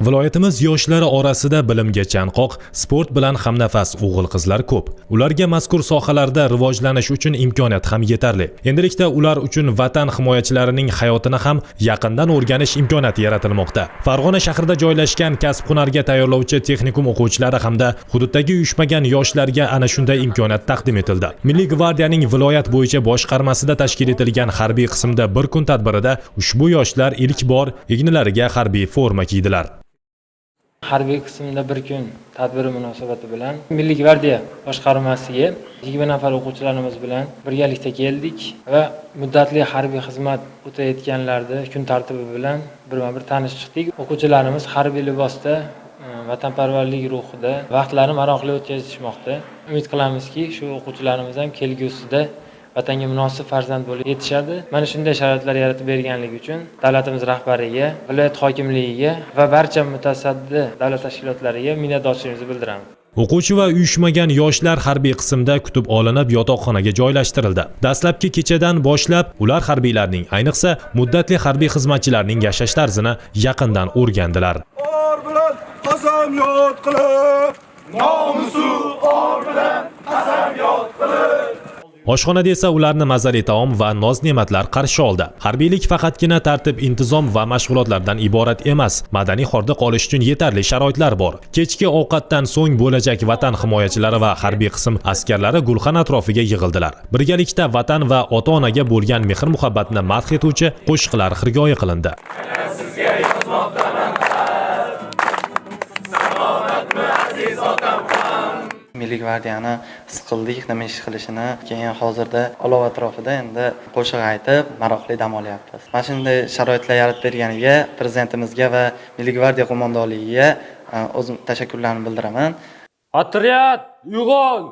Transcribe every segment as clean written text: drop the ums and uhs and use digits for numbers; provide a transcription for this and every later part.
Viloyatimiz yoshlari orasida bilimga chanqoq, sport bilan hamnafas o'g'il-qizlar ko'p. Ularga mazkur sohalarda rivojlanish uchun imkoniyat ham yetarli. Endilikda ular uchun vatan himoyachilarining hayotini ham yaqindan o'rganish imkoniyati yaratilmoqda. Farg'ona shahrida joylashgan kasb-hunarga tayyorlovchi texnikum o'quvchilari hamda hududdagi uyushmagan yoshlarga ana shunday imkoniyat taqdim etildi. Milliy gvardiyaning viloyat bo'yicha boshqarmasida tashkil etilgan harbiy qismda bir kun tadbirida ushbu yoshlar ilk bor egnilariga harbiy forma kiydilar. Harbiy qismda bir kun tadbiri munosabati bilan Milliy gvardiya boshqarmasiga 20 nafar o'quvchilarimiz bilan birgalikda keldik va muddatli harbiy xizmat o'tayotganlarni kun tartibi bilan birma-bir tanishib chiqdik. O'quvchilarimiz harbiy libosda, vatanparvarlik ruhida vaqtlarini maroqli o'tkazishmoqda. Umid qilamizki, shu o'quvchilarimiz ham kelgusida vatanga munosib farzand bo'lib yetishadi. Mana shunday sharoitlar yaratib berganligi uchun davlatimiz rahbariga, viloyat hokimligiga va barcha mutasaddi davlat tashkilotlariga minnatdorchiligimizni bildiramiz. O'quvchi va uyushmagan yoshlar harbiy qismda kutib olinib yotoqxonaga joylashtirildi. Dastlabki kechadan boshlab ular harbiylarning, ayniqsa muddatli harbiy xizmatchilarning yashash tarzini yaqindan o'rgandilar. Or bilan qasamyod qilib, nomusi or bilan qasamyod qilib. Oshxonada esa ularni mazali taom va noz-ne'matlar qarshi oldi. Harbiylik faqatgina tartib, intizom va mashg'ulotlardan iborat emas. Madaniy hordiq olish uchun yetarli sharoitlar bor. Kechki ovqatdan so'ng bo'lajak vatan himoyachilari va harbiy qism askarlari gulxan atrofiga yig'ildilar. Birgalikda vatan va ota-onaga bo'lgan mehr-muhabbatni madh etuvchi qo'shiqlar xirgoyi qilindi. Sizga yozmoqdaman xat. Salomatmi aziz otam ham. Milliy gvardiyani siqildik nima ish qilishini, keyin hozirda olov atrofida endi qo'shiq aytib, maroqli dam olyapmiz. Mana shunday sharoitlar yaratib berganiga prezidentimizga va Milliy gvardiya qo'mondonligiga o'zim tashakkurlarni bildiraman. Otryad, uyg'on!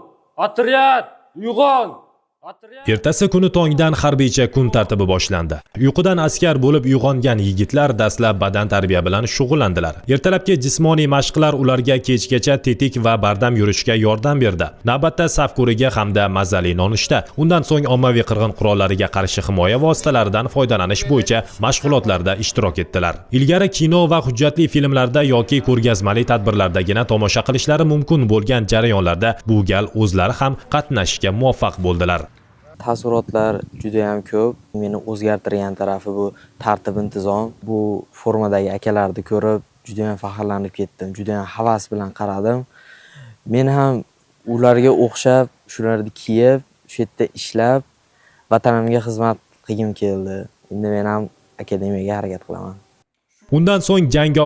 Otryad, uyg'on! Ertasi kuni tongdan harbiycha kun tartibi boshlandi. Uyqudan askar bo'lib uyg'ongan yigitlar dastlab badan tarbiya bilan shug'ullandilar. Ertalabki jismoniy mashqlar ularga kechgacha tetik va bardam yurishga yordam berdi. Navbatda safkuriga hamda mazali nonushta, undan so'ng ommaviy qirg'in qurollariga qarshi himoya vositalaridan foydalanish bo'yicha mashg'ulotlarda ishtirok etdilar. Ilgari kino va hujjatli filmlarda yoki ko'rgazmali tadbirlardagina tomosha qilishlari mumkin bo'lgan jarayonlarda bu gal o'zlari ham qatnashishga muvaffaq bo'ldilar. Taassurotlar juda ham ko'p. Meni o'zgartirgan tarafi bu tartib, intizom. Bu formadagi akalarni ko'rib juda ham faxrlanib ketdim. Juda ham havas bilan qaradim. Men ham ularga o'xshab, shularni kiyib, shu yerda ishlab, vatanimga xizmat qilgim keldi. Endi men ham akademiyaga harakat qilaman. Undan so'ng jangga